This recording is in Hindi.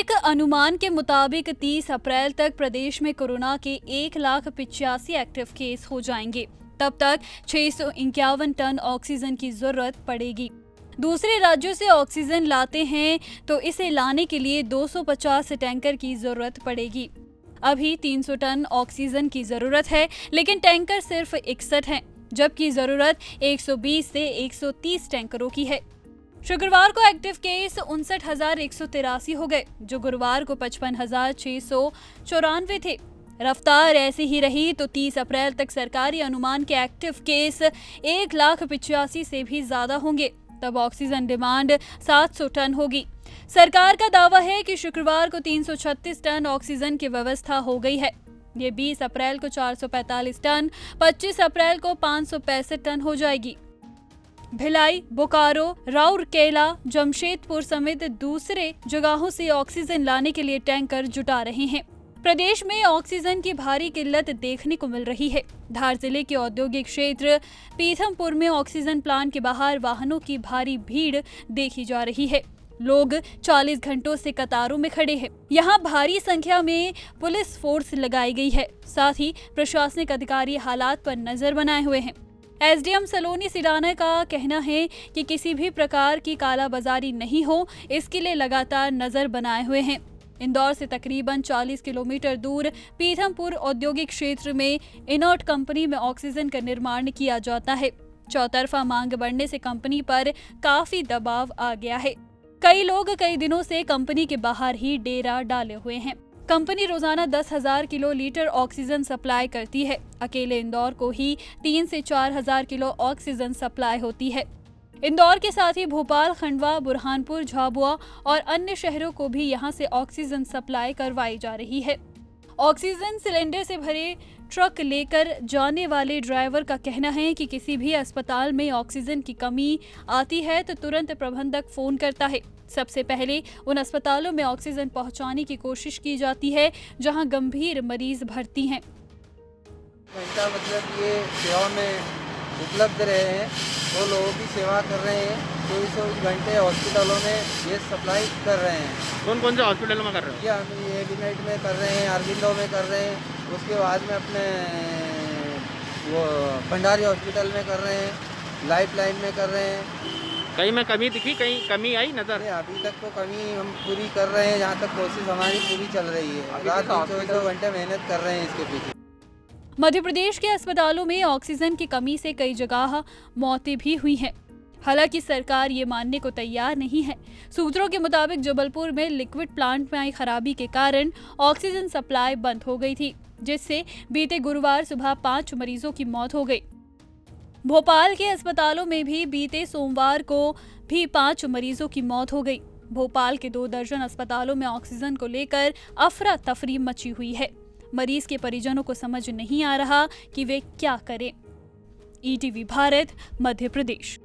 एक अनुमान के मुताबिक 30 अप्रैल तक प्रदेश में कोरोना के 1,85,000 एक्टिव केस हो जाएंगे। तब तक 651 टन ऑक्सीजन की जरूरत पड़ेगी। दूसरे राज्यों से ऑक्सीजन लाते हैं तो इसे लाने के लिए 250 टैंकर की जरूरत पड़ेगी। अभी 300 टन ऑक्सीजन की जरूरत है, लेकिन टैंकर सिर्फ 61 हैं, जबकि जरूरत 120 से 130 टैंकरों की है। शुक्रवार को एक्टिव केस 59,183 हो गए, जो गुरुवार को 55,694 थे। रफ्तार ऐसी ही रही तो 30 अप्रैल तक सरकारी अनुमान के एक्टिव केस 1,85,000 से भी ज्यादा होंगे। तब ऑक्सीजन डिमांड 700 टन होगी। सरकार का दावा है कि शुक्रवार को 336 टन ऑक्सीजन की व्यवस्था हो गई है। ये 20 अप्रैल को 445 टन, 25 अप्रैल को 565 टन हो जाएगी। भिलाई, बोकारो, राउरकेला, जमशेदपुर समेत दूसरे जगहों से ऑक्सीजन लाने के लिए टैंकर जुटा रहे हैं। प्रदेश में ऑक्सीजन की भारी किल्लत देखने को मिल रही है। धार जिले के औद्योगिक क्षेत्र पीथमपुर में ऑक्सीजन प्लांट के बाहर वाहनों की भारी भीड़ देखी जा रही है। लोग 40 घंटों से कतारों में खड़े हैं। यहाँ भारी संख्या में पुलिस फोर्स लगाई गई है। साथ ही प्रशासनिक अधिकारी हालात पर नजर बनाए हुए हैं। एसडीएम सलोनी सिडाना का कहना है कि किसी भी प्रकार की कालाबाजारी नहीं हो, इसके लिए लगातार नजर बनाए हुए हैं। इंदौर से तकरीबन 40 किलोमीटर दूर पीथमपुर औद्योगिक क्षेत्र में इनर्ट कंपनी में ऑक्सीजन का निर्माण किया जाता है। चौतरफा मांग बढ़ने से कंपनी पर काफी दबाव आ गया है। कई लोग कई दिनों से कंपनी के बाहर ही डेरा डाले हुए हैं। कंपनी रोजाना 10,000 किलो लीटर ऑक्सीजन सप्लाई करती है। अकेले इंदौर को ही 3 से 4,000 किलो ऑक्सीजन सप्लाई होती है। इंदौर के साथ ही भोपाल, खंडवा, बुरहानपुर, झाबुआ और अन्य शहरों को भी यहां से ऑक्सीजन सप्लाई करवाई जा रही है। ऑक्सीजन सिलेंडर से भरे ट्रक लेकर जाने वाले ड्राइवर का कहना है कि किसी भी अस्पताल में ऑक्सीजन की कमी आती है तो तुरंत प्रबंधक फोन करता है। सबसे पहले उन अस्पतालों में ऑक्सीजन पहुंचाने की कोशिश की जाती है जहां गंभीर मरीज भर्ती हैं। घंटा मतलब ये सेवा में उपलब्ध रहे हैं, वो लोगों की सेवा कर रहे हैं। 24 घंटे हॉस्पिटलों में ये सप्लाई कर रहे हैं। कौन कौन से हॉस्पिटलों में कर रहे हैं? या हम ये डिनाइट में कर रहे हैं, आर्बिंदो में कर रहे हैं, उसके बाद में अपने वो भंडारी हॉस्पिटल में कर रहे हैं, लाइफ लाइन में कर रहे हैं। कहीं में कमी दिखी, कहीं कमी आई नजर? अभी तक तो कमी हम पूरी कर रहे हैं, जहाँ तक कोशिश हमारी पूरी चल रही है। रात 24 घंटे मेहनत कर रहे हैं इसके पीछे। मध्य प्रदेश के अस्पतालों में ऑक्सीजन की कमी से कई जगह मौतें भी हुई हैं। हालांकि सरकार ये मानने को तैयार नहीं है। सूत्रों के मुताबिक जबलपुर में लिक्विड प्लांट में आई खराबी के कारण ऑक्सीजन सप्लाई बंद हो गई थी, जिससे बीते गुरुवार सुबह 5 मरीजों की मौत हो गई। भोपाल के अस्पतालों में भी बीते सोमवार को भी 5 मरीजों की मौत हो गई। भोपाल के 2 दर्जन अस्पतालों में ऑक्सीजन को लेकर अफरा तफरी मची हुई है। मरीज के परिजनों को समझ नहीं आ रहा कि वे क्या करें। ईटीवी भारत, मध्य प्रदेश।